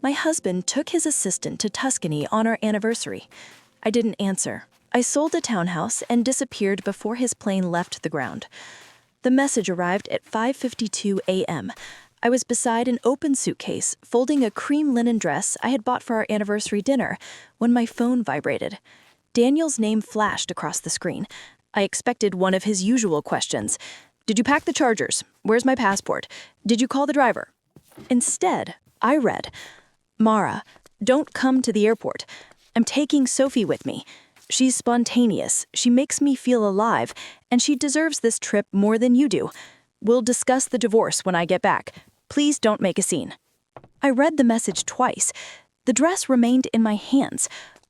My husband took his assistant to Tuscany on our anniversary. I didn't answer. I sold a townhouse and disappeared before his plane left the ground. The message arrived at 5:52 a.m. I was beside an open suitcase, folding a cream linen dress I had bought for our anniversary dinner, when my phone vibrated. Daniel's name flashed across the screen. I expected one of his usual questions. Did you pack the chargers? Where's my passport? Did you call the driver? Instead, I read, Mara, don't come to the airport. I'm taking Sophie with me. She's spontaneous, she makes me feel alive, and she deserves this trip more than you do. We'll discuss the divorce when I get back. Please don't make a scene. I read the message twice. The dress remained in my hands.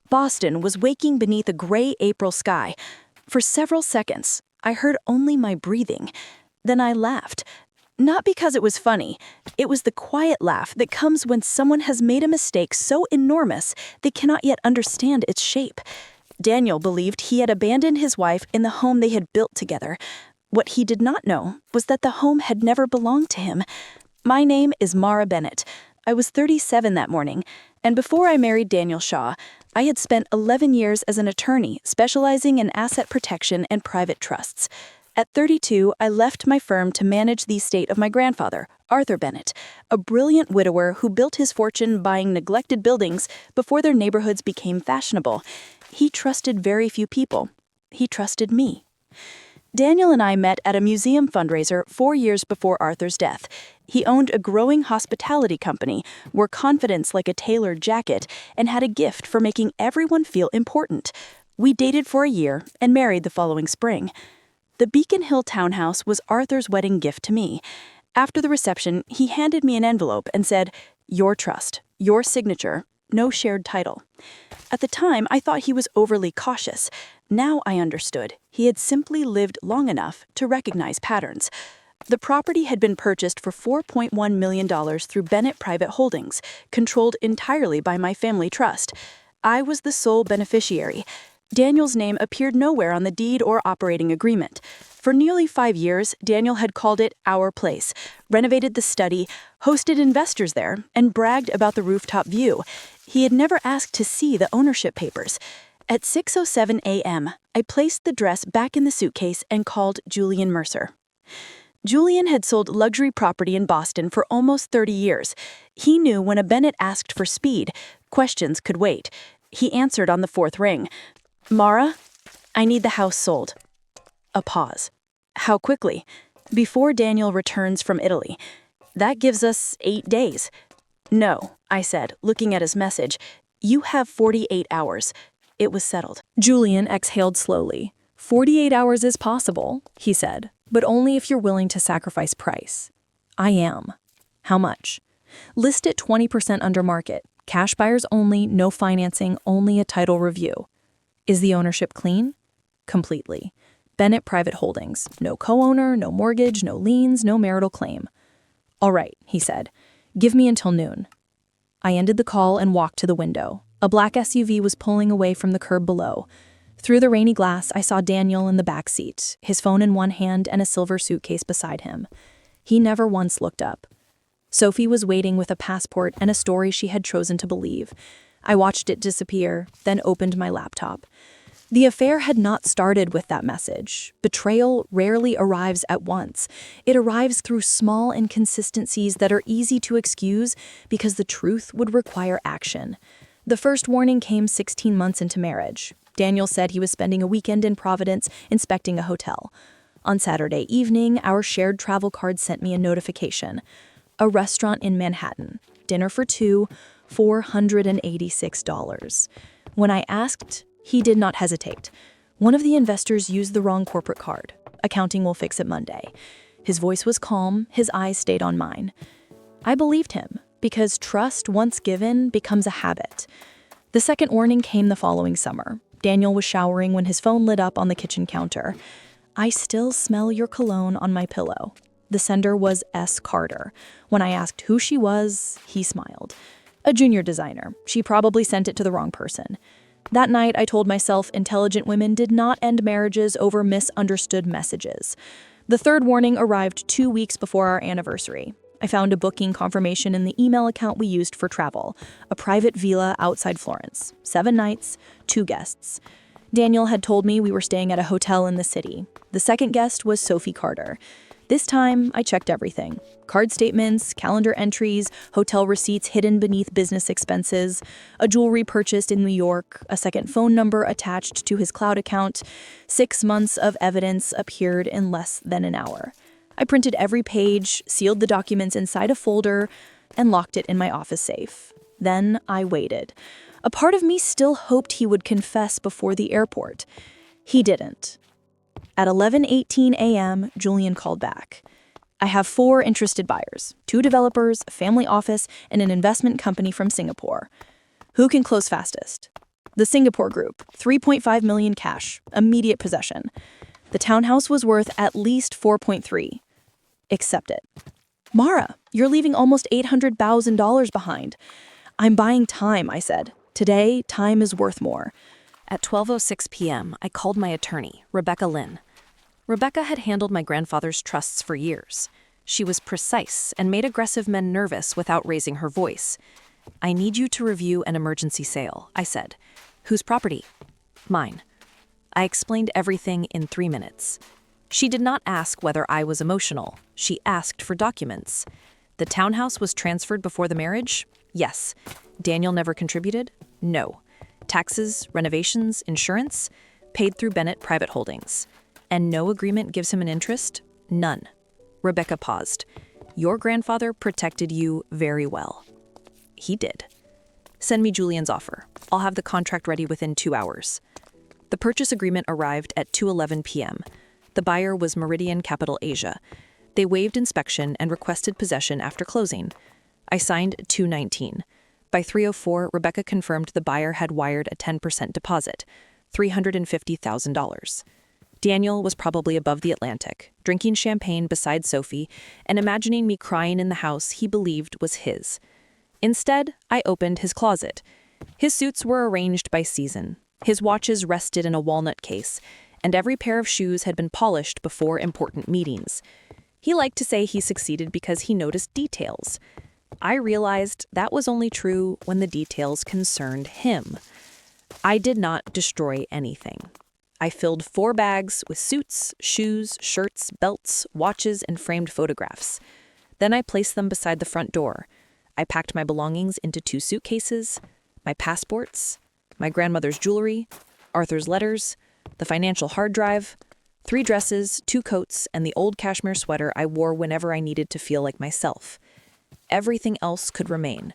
Boston was waking beneath a gray April sky. For several seconds, I heard only my breathing. Then I laughed. Not because it was funny. It was the quiet laugh that comes when someone has made a mistake so enormous they cannot yet understand its shape. Daniel believed he had abandoned his wife in the home they had built together. What he did not know was that the home had never belonged to him. My name is Mara Bennett. I was 37 that morning, and before I married Daniel Shaw, I had spent 11 years as an attorney specializing in asset protection and private trusts. At 32, I left my firm to manage the estate of my grandfather, Arthur Bennett, a brilliant widower who built his fortune buying neglected buildings before their neighborhoods became fashionable. He trusted very few people. He trusted me. Daniel and I met at a museum fundraiser 4 years before Arthur's death. He owned a growing hospitality company, wore confidence like a tailored jacket, and had a gift for making everyone feel important. We dated for a year and married the following spring. The Beacon Hill townhouse was Arthur's wedding gift to me. After the reception, he handed me an envelope and said, "Your trust, your signature, no shared title." At the time, I thought he was overly cautious. Now I understood. He had simply lived long enough to recognize patterns. The property had been purchased for $4.1 million through Bennett Private Holdings, controlled entirely by my family trust. I was the sole beneficiary. Daniel's name appeared nowhere on the deed or operating agreement. For nearly 5 years, Daniel had called it our place, renovated the study, hosted investors there, and bragged about the rooftop view. He had never asked to see the ownership papers. At 6:07 a.m., I placed the dress back in the suitcase and called Julian Mercer. Julian had sold luxury property in Boston for almost 30 years. He knew when a Bennett asked for speed, questions could wait. He answered on the 4th ring. Mara, I need the house sold. A pause. How quickly? Before Daniel returns from Italy. That gives us 8 days. No, I said, looking at his message. You have 48 hours. It was settled. Julian exhaled slowly. 48 hours is possible, he said, but only if you're willing to sacrifice price. I am. How much? List it 20% under market. Cash buyers only, no financing, only a title review. Is the ownership clean? Completely. Bennett Private Holdings. No co-owner, no mortgage, no liens, no marital claim. All right, he said. Give me until noon. I ended the call and walked to the window. A black SUV was pulling away from the curb below. Through the rainy glass, I saw Daniel in the back seat, his phone in one hand and a silver suitcase beside him. He never once looked up. Sophie was waiting with a passport and a story she had chosen to believe. I watched it disappear, then opened my laptop. The affair had not started with that message. Betrayal rarely arrives at once. It arrives through small inconsistencies that are easy to excuse because the truth would require action. The first warning came 16 months into marriage. Daniel said he was spending a weekend in Providence inspecting a hotel. On Saturday evening, our shared travel card sent me a notification. A restaurant in Manhattan. Dinner for two, $486. When I asked, he did not hesitate. One of the investors used the wrong corporate card. Accounting will fix it Monday. His voice was calm, his eyes stayed on mine. I believed him, because trust once given becomes a habit. The second warning came the following summer. Daniel was showering when his phone lit up on the kitchen counter. I still smell your cologne on my pillow. The sender was S. Carter. When I asked who she was, he smiled. A junior designer. She probably sent it to the wrong person. That night, I told myself intelligent women did not end marriages over misunderstood messages. The third warning arrived 2 weeks before our anniversary. I found a booking confirmation in the email account we used for travel, a private villa outside Florence, 7 nights, 2 guests. Daniel had told me we were staying at a hotel in the city. The second guest was Sophie Carter. This time, I checked everything. Card statements, calendar entries, hotel receipts hidden beneath business expenses, a jewelry purchased in New York, a second phone number attached to his cloud account. 6 months of evidence appeared in less than an hour. I printed every page, sealed the documents inside a folder, and locked it in my office safe. Then I waited. A part of me still hoped he would confess before the airport. He didn't. At 11:18 a.m., Julian called back. I have 4 interested buyers, 2 developers, a family office, and an investment company from Singapore. Who can close fastest? The Singapore group, 3.5 million cash, immediate possession. The townhouse was worth at least 4.3. Accept it. Mara, you're leaving almost $800,000 behind. I'm buying time, I said. Today, time is worth more. At 12:06 p.m., I called my attorney, Rebecca Lynn. Rebecca had handled my grandfather's trusts for years. She was precise and made aggressive men nervous without raising her voice. I need you to review an emergency sale, I said. Whose property? Mine. I explained everything in 3 minutes. She did not ask whether I was emotional. She asked for documents. The townhouse was transferred before the marriage? Yes. Daniel never contributed? No. Taxes, renovations, insurance? Paid through Bennett Private Holdings. And no agreement gives him an interest? None. Rebecca paused. Your grandfather protected you very well. He did. Send me Julian's offer. I'll have the contract ready within 2 hours. The purchase agreement arrived at 2:11 p.m. The buyer was Meridian Capital Asia. They waived inspection and requested possession after closing. I signed 2:19. By 3:04, Rebecca confirmed the buyer had wired a 10% deposit, $350,000. Daniel was probably above the Atlantic, drinking champagne beside Sophie and imagining me crying in the house he believed was his. Instead, I opened his closet. His suits were arranged by season. His watches rested in a walnut case, and every pair of shoes had been polished before important meetings. He liked to say he succeeded because he noticed details. I realized that was only true when the details concerned him. I did not destroy anything. I filled 4 bags with suits, shoes, shirts, belts, watches, and framed photographs. Then I placed them beside the front door. I packed my belongings into 2 suitcases, my passports, my grandmother's jewelry, Arthur's letters, the financial hard drive, 3 dresses, 2 coats, and the old cashmere sweater I wore whenever I needed to feel like myself. Everything else could remain.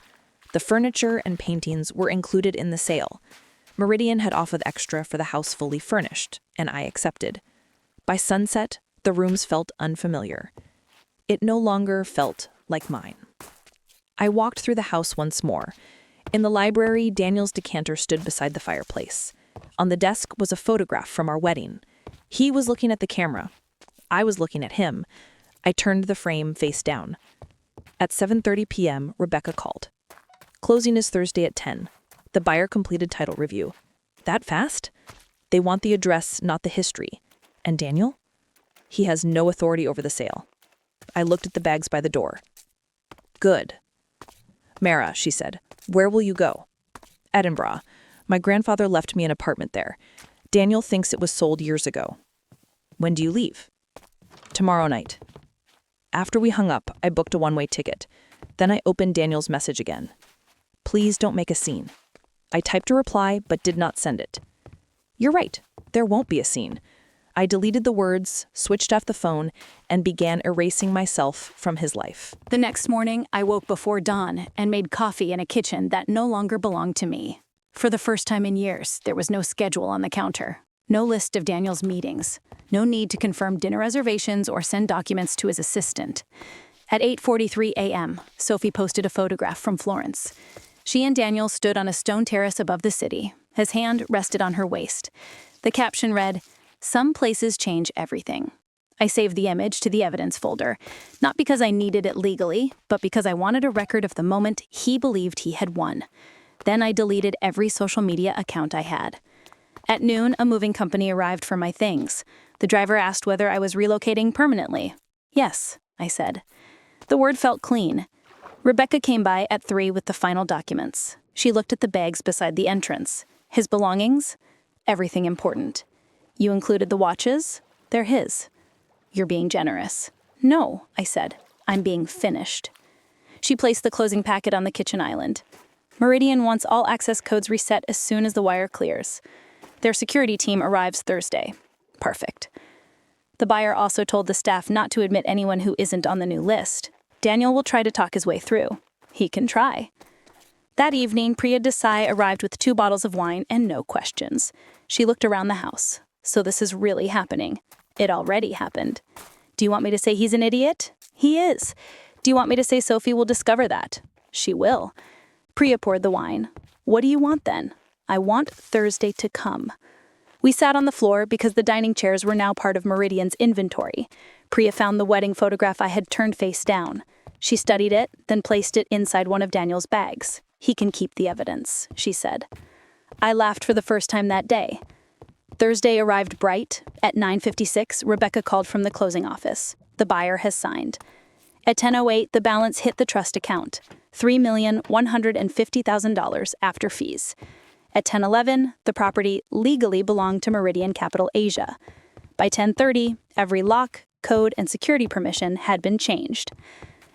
The furniture and paintings were included in the sale. Meridian had offered extra for the house fully furnished, and I accepted. By sunset, the rooms felt unfamiliar. It no longer felt like mine. I walked through the house once more. In the library, Daniel's decanter stood beside the fireplace. On the desk was a photograph from our wedding. He was looking at the camera. I was looking at him. I turned the frame face down. At 7:30 p.m., Rebecca called. Closing is Thursday at 10. The buyer completed title review. That fast? They want the address, not the history. And Daniel? He has no authority over the sale. I looked at the bags by the door. Good. Mara, she said, where will you go? Edinburgh. My grandfather left me an apartment there. Daniel thinks it was sold years ago. When do you leave? Tomorrow night. After we hung up, I booked a one-way ticket. Then I opened Daniel's message again. Please don't make a scene. I typed a reply, but did not send it. You're right. There won't be a scene. I deleted the words, switched off the phone, and began erasing myself from his life. The next morning, I woke before dawn and made coffee in a kitchen that no longer belonged to me. For the first time in years, there was no schedule on the counter, no list of Daniel's meetings, no need to confirm dinner reservations or send documents to his assistant. At 8:43 a.m., Sophie posted a photograph from Florence. She and Daniel stood on a stone terrace above the city. His hand rested on her waist. The caption read, "Some places change everything." I saved the image to the evidence folder, not because I needed it legally, but because I wanted a record of the moment he believed he had won. Then I deleted every social media account I had. At noon, a moving company arrived for my things. The driver asked whether I was relocating permanently. Yes, I said. The word felt clean. Rebecca came by at 3 with the final documents. She looked at the bags beside the entrance. His belongings? Everything important. You included the watches? They're his. You're being generous. No, I said. I'm being finished. She placed the closing packet on the kitchen island. Meridian wants all access codes reset as soon as the wire clears. Their security team arrives Thursday. Perfect. The buyer also told the staff not to admit anyone who isn't on the new list. Daniel will try to talk his way through. He can try. That evening, Priya Desai arrived with 2 bottles of wine and no questions. She looked around the house. So this is really happening. It already happened. Do you want me to say he's an idiot? He is. Do you want me to say Sophie will discover that? She will. Priya poured the wine. What do you want then? I want Thursday to come. We sat on the floor because the dining chairs were now part of Meridian's inventory. Priya found the wedding photograph I had turned face down. She studied it, then placed it inside one of Daniel's bags. He can keep the evidence, she said. I laughed for the first time that day. Thursday arrived bright. At 9:56, Rebecca called from the closing office. The buyer has signed. At 10:08, the balance hit the trust account, $3,150,000 after fees. At 10:11, the property legally belonged to Meridian Capital Asia. By 10:30, every lock, code, and security permission had been changed.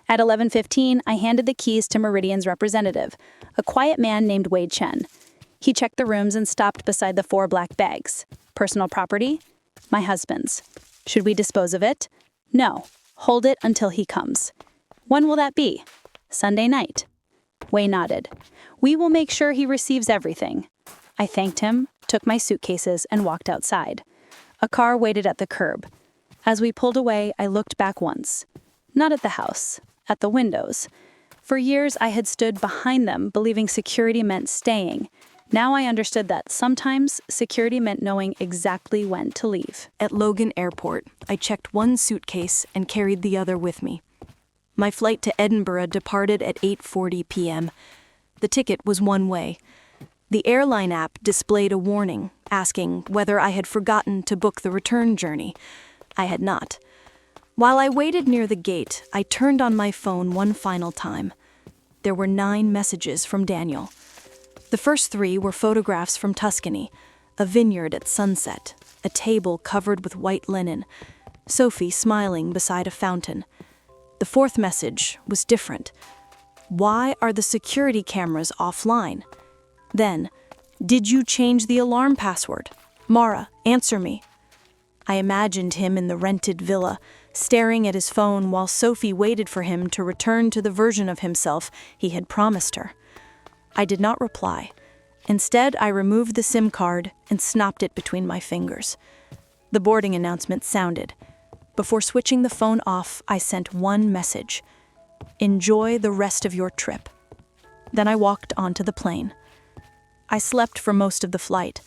At 11:15, I handed the keys to Meridian's representative, a quiet man named Wade Chen. He checked the rooms and stopped beside the 4 black bags. Personal property? My husband's. Should we dispose of it? No. Hold it until he comes. When will that be? Sunday night. Wei nodded. We will make sure he receives everything. I thanked him, took my suitcases, and walked outside. A car waited at the curb. As we pulled away, I looked back once. Not at the house, at the windows. For years, I had stood behind them, believing security meant staying. Now I understood that sometimes security meant knowing exactly when to leave. At Logan Airport, I checked one suitcase and carried the other with me. My flight to Edinburgh departed at 8:40 p.m. The ticket was one way. The airline app displayed a warning, asking whether I had forgotten to book the return journey. I had not. While I waited near the gate, I turned on my phone one final time. There were 9 messages from Daniel. The first 3 were photographs from Tuscany, a vineyard at sunset, a table covered with white linen, Sophie smiling beside a fountain. The 4th message was different. Why are the security cameras offline? Then, did you change the alarm password? Mara, answer me. I imagined him in the rented villa, staring at his phone while Sophie waited for him to return to the version of himself he had promised her. I did not reply. Instead, I removed the SIM card and snapped it between my fingers. The boarding announcement sounded. Before switching the phone off, I sent one message. Enjoy the rest of your trip. Then I walked onto the plane. I slept for most of the flight.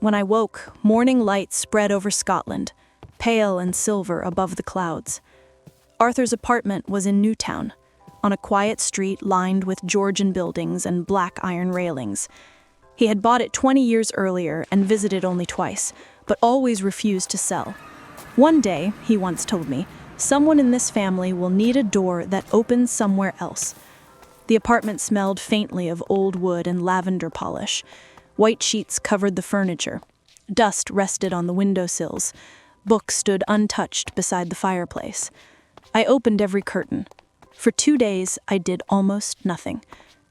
When I woke, morning light spread over Scotland, pale and silver above the clouds. Arthur's apartment was in Newtown, on a quiet street lined with Georgian buildings and black iron railings. He had bought it 20 years earlier and visited only twice, but always refused to sell. One day, he once told me, someone in this family will need a door that opens somewhere else. The apartment smelled faintly of old wood and lavender polish. White sheets covered the furniture. Dust rested on the windowsills. Books stood untouched beside the fireplace. I opened every curtain. For 2 days, I did almost nothing.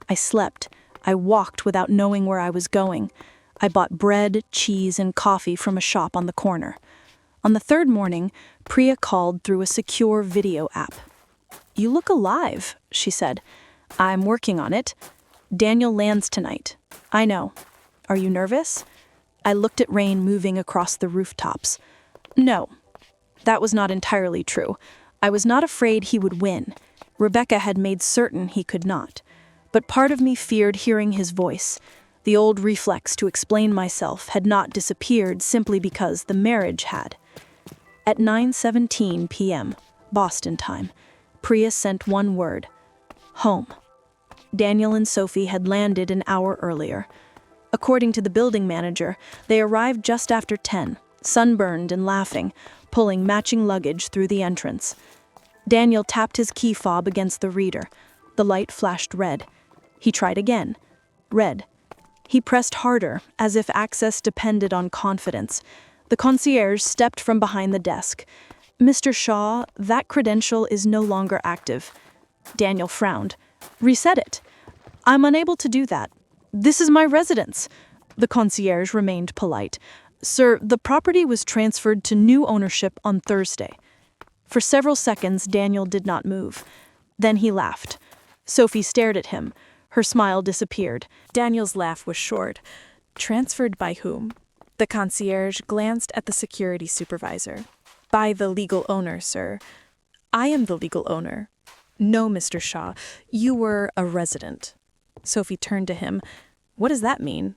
I slept. I walked without knowing where I was going. I bought bread, cheese, and coffee from a shop on the corner. On the 3rd morning, Priya called through a secure video app. You look alive, she said. I'm working on it. Daniel lands tonight. I know. Are you nervous? I looked at rain moving across the rooftops. No, that was not entirely true. I was not afraid he would win. Rebecca had made certain he could not. But part of me feared hearing his voice. The old reflex to explain myself had not disappeared simply because the marriage had. At 9:17 p.m., Boston time, Priya sent one word. Home. Daniel and Sophie had landed an hour earlier. According to the building manager, they arrived just after 10, sunburned and laughing, pulling matching luggage through the entrance. Daniel tapped his key fob against the reader. The light flashed red. He tried again. Red. He pressed harder, as if access depended on confidence. The concierge stepped from behind the desk. "Mr. Shaw, that credential is no longer active." Daniel frowned. "Reset it." "I'm unable to do that. This is my residence." The concierge remained polite. "Sir, the property was transferred to new ownership on Thursday." For several seconds, Daniel did not move. Then he laughed. Sophie stared at him. Her smile disappeared. Daniel's laugh was short. "Transferred by whom?" The concierge glanced at the security supervisor. "By the legal owner, sir." "I am the legal owner." "No, Mr. Shaw, you were a resident." Sophie turned to him. "What does that mean?"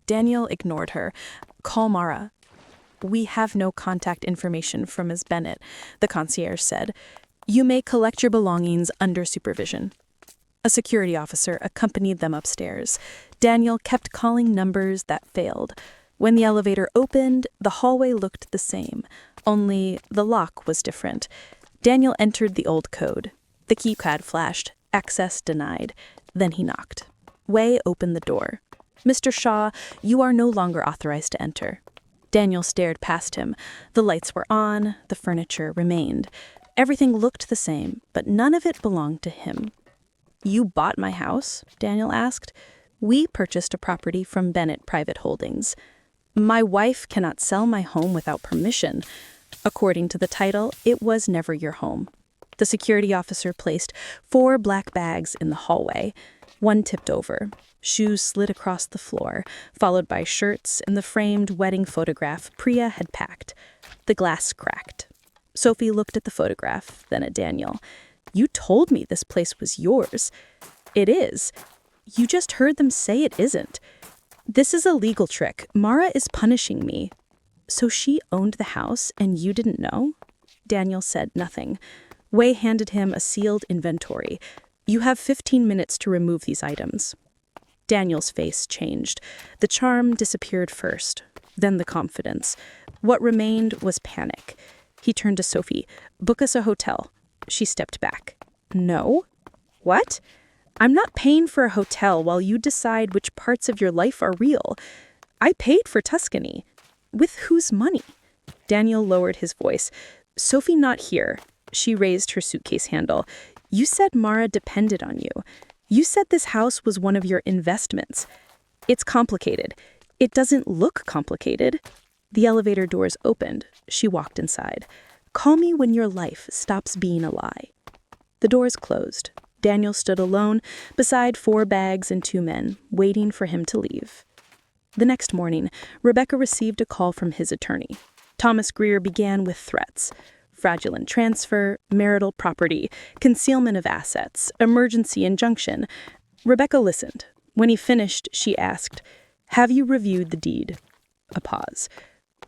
Daniel ignored her. "Call Mara." "We have no contact information from Ms. Bennett," the concierge said. "You may collect your belongings under supervision." A security officer accompanied them upstairs. Daniel kept calling numbers that failed. When the elevator opened, the hallway looked the same, only the lock was different. Daniel entered the old code. The keypad flashed, access denied. Then he knocked. Wei opened the door. "Mr. Shaw, you are no longer authorized to enter." Daniel stared past him. The lights were on, the furniture remained. Everything looked the same, but none of it belonged to him. "You bought my house?" Daniel asked. "We purchased a property from Bennett Private Holdings." "My wife cannot sell my home without permission." According to the title, it was never your home. The security officer placed 4 black bags in the hallway. One tipped over. Shoes slid across the floor, followed by shirts and the framed wedding photograph Priya had packed. The glass cracked. Sophie looked at the photograph, then at Daniel. "You told me this place was yours." "It is. You just heard them say it isn't." "This is a legal trick. Mara is punishing me." "So she owned the house and you didn't know?" Daniel said nothing. Wei handed him a sealed inventory. "You have 15 minutes to remove these items." Daniel's face changed. The charm disappeared first, then the confidence. What remained was panic. He turned to Sophie. "Book us a hotel." She stepped back. "No?" "What? I'm not paying for a hotel while you decide which parts of your life are real. I paid for Tuscany." "With whose money?" Daniel lowered his voice. "Sophie not here." She raised her suitcase handle. "You said Mara depended on you. You said this house was one of your investments. It's complicated. It doesn't look complicated." The elevator doors opened. She walked inside. "Call me when your life stops being a lie." The doors closed. Daniel stood alone beside 4 bags and 2 men, waiting for him to leave. The next morning, Rebecca received a call from his attorney. Thomas Greer began with threats: fraudulent transfer, marital property, concealment of assets, emergency injunction. Rebecca listened. When he finished, she asked, "Have you reviewed the deed?" A pause.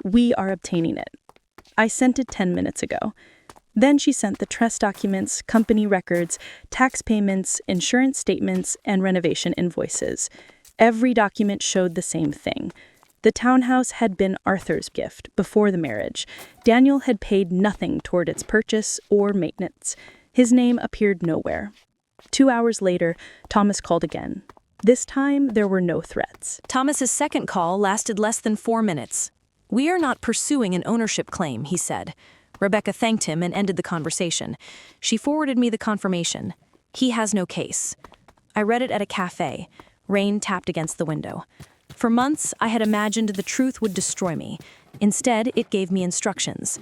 "We are obtaining it. I sent it 10 minutes ago." Then she sent the trust documents, company records, tax payments, insurance statements, and renovation invoices. Every document showed the same thing. The townhouse had been Arthur's gift before the marriage. Daniel had paid nothing toward its purchase or maintenance. His name appeared nowhere. 2 hours later, Thomas called again. This time, there were no threats. Thomas's second call lasted less than 4 minutes. "We are not pursuing an ownership claim," he said. Rebecca thanked him and ended the conversation. She forwarded me the confirmation. "He has no case." I read it at a cafe. Rain tapped against the window. For months, I had imagined the truth would destroy me. Instead, it gave me instructions.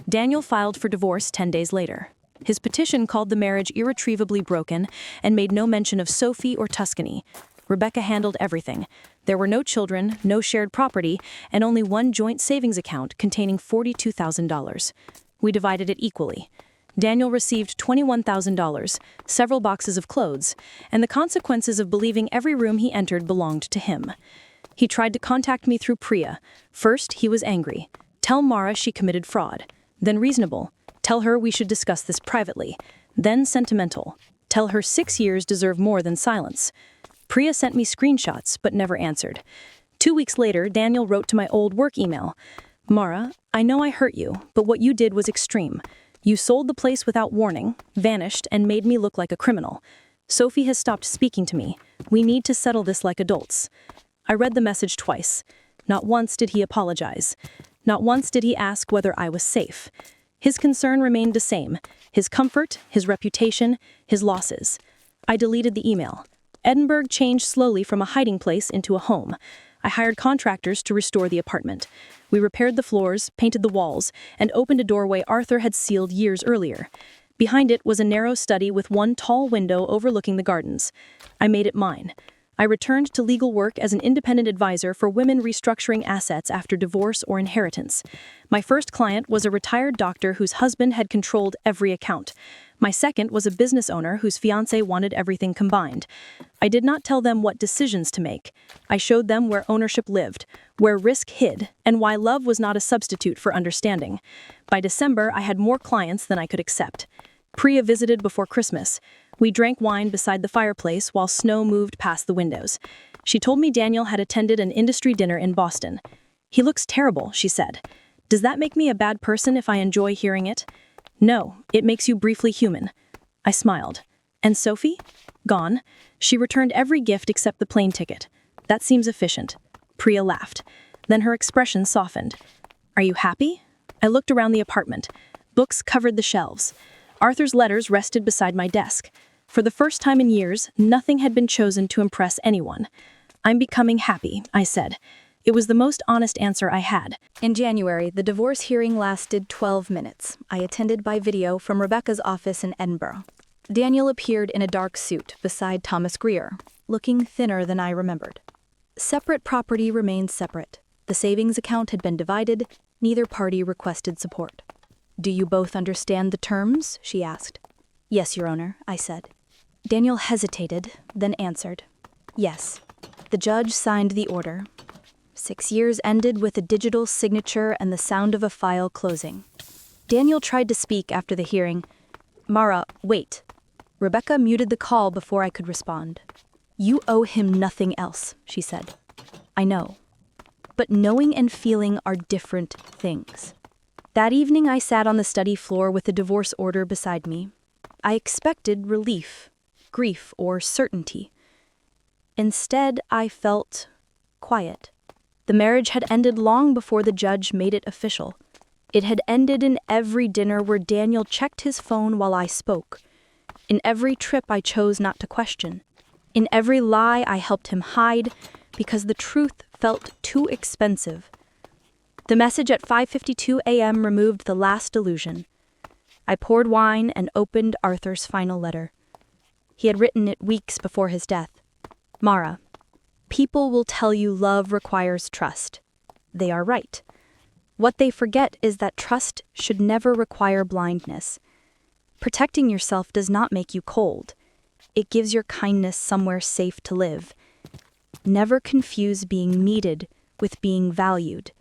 Daniel filed for divorce 10 days later. His petition called the marriage irretrievably broken and made no mention of Sophie or Tuscany. Rebecca handled everything. There were no children, no shared property, and only one joint savings account containing $42,000. We divided it equally. Daniel received $21,000, several boxes of clothes, and the consequences of believing every room he entered belonged to him. He tried to contact me through Priya. First, he was angry. Tell Mara she committed fraud. Then reasonable. Tell her we should discuss this privately. Then sentimental. Tell her 6 years deserve more than silence. Priya sent me screenshots, but never answered. 2 weeks later, Daniel wrote to my old work email. "Mara, I know I hurt you, but what you did was extreme. You sold the place without warning, vanished, and made me look like a criminal. Sophie has stopped speaking to me. We need to settle this like adults. I read the message twice. Not once did he apologize. Not once did he ask whether I was safe. His concern remained the same. His comfort, his reputation, his losses. I deleted the email. Edinburgh changed slowly from a hiding place into a home. I hired contractors to restore the apartment. We repaired the floors, painted the walls, and opened a doorway Arthur had sealed years earlier. Behind it was a narrow study with one tall window overlooking the gardens. I made it mine. I returned to legal work as an independent advisor for women restructuring assets after divorce or inheritance. My first client was a retired doctor whose husband had controlled every account. My second was a business owner whose fiancé wanted everything combined. I did not tell them what decisions to make. I showed them where ownership lived, where risk hid, and why love was not a substitute for understanding. By December, I had more clients than I could accept. Priya visited before Christmas. We drank wine beside the fireplace while snow moved past the windows. She told me Daniel had attended an industry dinner in Boston. "He looks terrible," she said. "Does that make me a bad person if I enjoy hearing it?" "No, it makes you briefly human." I smiled. "And Sophie?" "Gone. She returned every gift except the plane ticket. That seems efficient." Priya laughed. Then her expression softened. "Are you happy?" I looked around the apartment. Books covered the shelves. Arthur's letters rested beside my desk. For the first time in years, nothing had been chosen to impress anyone. "I'm becoming happy," I said. It was the most honest answer I had. In January, the divorce hearing lasted 12 minutes. I attended by video from Rebecca's office in Edinburgh. Daniel appeared in a dark suit beside Thomas Greer, looking thinner than I remembered. Separate property remained separate. The savings account had been divided. Neither party requested support. "Do you both understand the terms?" she asked. "Yes, Your Honor," I said. Daniel hesitated, then answered. "Yes." The judge signed the order. 6 years ended with a digital signature and the sound of a file closing. Daniel tried to speak after the hearing. "Mara, wait." Rebecca muted the call before I could respond. "You owe him nothing else," she said. "I know. But knowing and feeling are different things." That evening I sat on the study floor with the divorce order beside me. I expected relief, grief, or certainty. Instead, I felt quiet. The marriage had ended long before the judge made it official. It had ended in every dinner where Daniel checked his phone while I spoke. In every trip I chose not to question. In every lie I helped him hide because the truth felt too expensive. The message at 5:52 a.m. removed the last illusion. I poured wine and opened Arthur's final letter. He had written it weeks before his death. "Mara, people will tell you love requires trust. They are right. What they forget is that trust should never require blindness. Protecting yourself does not make you cold. It gives your kindness somewhere safe to live. Never confuse being needed with being valued."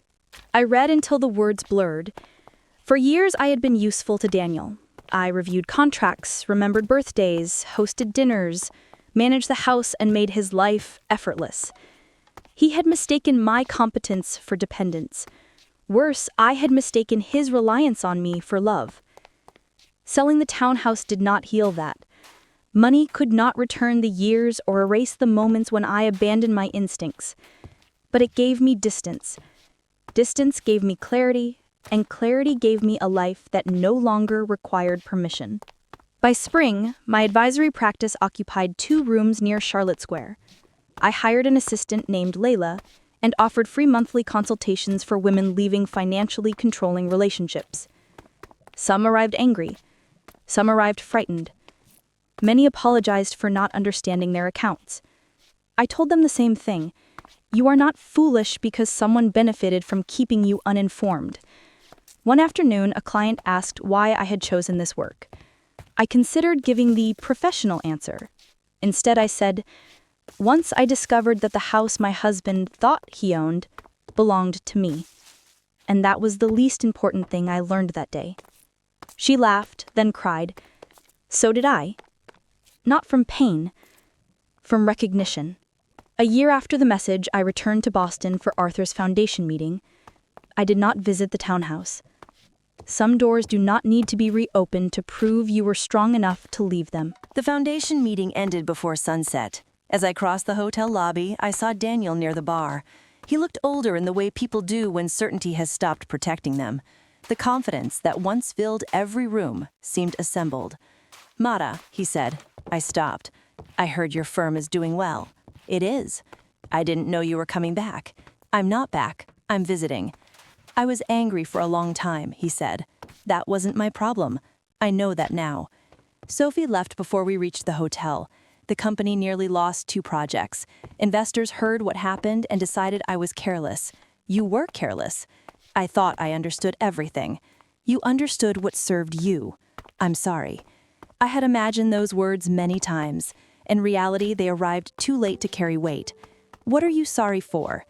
I read until the words blurred. For years I had been useful to Daniel. I reviewed contracts, remembered birthdays, hosted dinners, managed the house, and made his life effortless. He had mistaken my competence for dependence. Worse, I had mistaken his reliance on me for love. Selling the townhouse did not heal that. Money could not return the years or erase the moments when I abandoned my instincts. But it gave me distance. Distance gave me clarity, and clarity gave me a life that no longer required permission. By spring, my advisory practice occupied 2 rooms near Charlotte Square. I hired an assistant named Layla and offered free monthly consultations for women leaving financially controlling relationships. Some arrived angry. Some arrived frightened. Many apologized for not understanding their accounts. I told them the same thing. You are not foolish because someone benefited from keeping you uninformed. One afternoon, a client asked why I had chosen this work. I considered giving the professional answer. Instead, I said, "Once I discovered that the house my husband thought he owned belonged to me. And that was the least important thing I learned that day." She laughed, then cried. "So did I." Not from pain, from recognition. A year after the message, I returned to Boston for Arthur's foundation meeting. I did not visit the townhouse. Some doors do not need to be reopened to prove you were strong enough to leave them. The foundation meeting ended before sunset. As I crossed the hotel lobby, I saw Daniel near the bar. He looked older in the way people do when certainty has stopped protecting them. The confidence that once filled every room seemed assembled. "Mara," he said. I stopped. "I heard your firm is doing well." "It is." "I didn't know you were coming back." "I'm not back. I'm visiting." "I was angry for a long time," he said. "That wasn't my problem. I know that now." Sophie left before we reached the hotel. The company nearly lost 2 projects. Investors heard what happened and decided I was careless. "You were careless." "I thought I understood everything." "You understood what served you." "I'm sorry." I had imagined those words many times. In reality, they arrived too late to carry weight. "What are you sorry for?"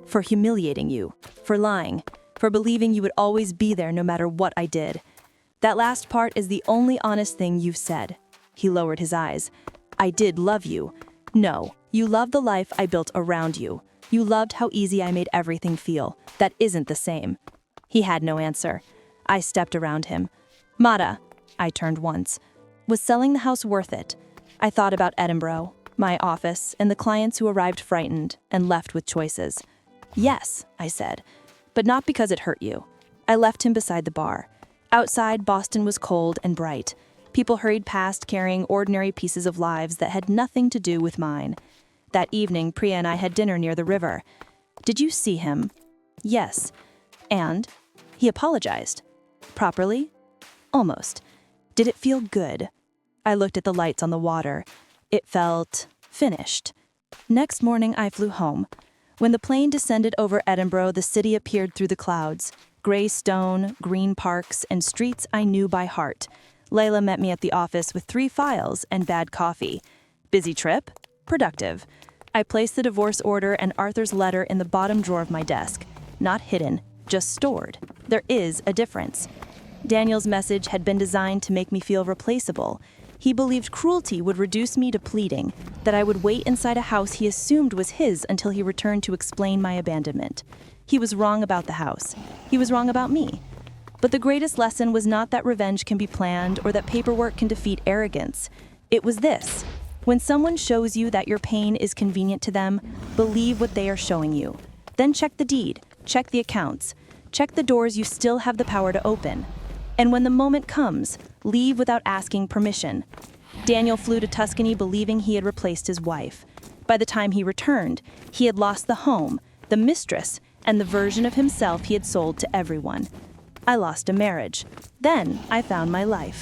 "For humiliating you. For lying. For believing you would always be there no matter what I did. That last part is the only honest thing you've said." He lowered his eyes. "I did love you." "No, you loved the life I built around you. You loved how easy I made everything feel. That isn't the same." He had no answer. I stepped around him. "Mara," I turned once. "Was selling the house worth it?" I thought about Edinburgh, my office, and the clients who arrived frightened and left with choices. "Yes," I said, "but not because it hurt you." I left him beside the bar. Outside, Boston was cold and bright. People hurried past carrying ordinary pieces of lives that had nothing to do with mine. That evening, Priya and I had dinner near the river. "Did you see him?" "Yes." "And?" "He apologized." "Properly?" "Almost." "Did it feel good?" I looked at the lights on the water. It felt finished. Next morning, I flew home. When the plane descended over Edinburgh, the city appeared through the clouds. Gray stone, green parks, and streets I knew by heart. Layla met me at the office with 3 files and bad coffee. Busy trip? Productive. I placed the divorce order and Arthur's letter in the bottom drawer of my desk. Not hidden, just stored. There is a difference. Daniel's message had been designed to make me feel replaceable. He believed cruelty would reduce me to pleading, that I would wait inside a house he assumed was his until he returned to explain my abandonment. He was wrong about the house. He was wrong about me. But the greatest lesson was not that revenge can be planned or that paperwork can defeat arrogance. It was this: when someone shows you that your pain is convenient to them, believe what they are showing you. Then check the deed, check the accounts, check the doors you still have the power to open. And when the moment comes, leave without asking permission. Daniel flew to Tuscany believing he had replaced his wife. By the time he returned, he had lost the home, the mistress, and the version of himself he had sold to everyone. I lost a marriage. Then I found my life.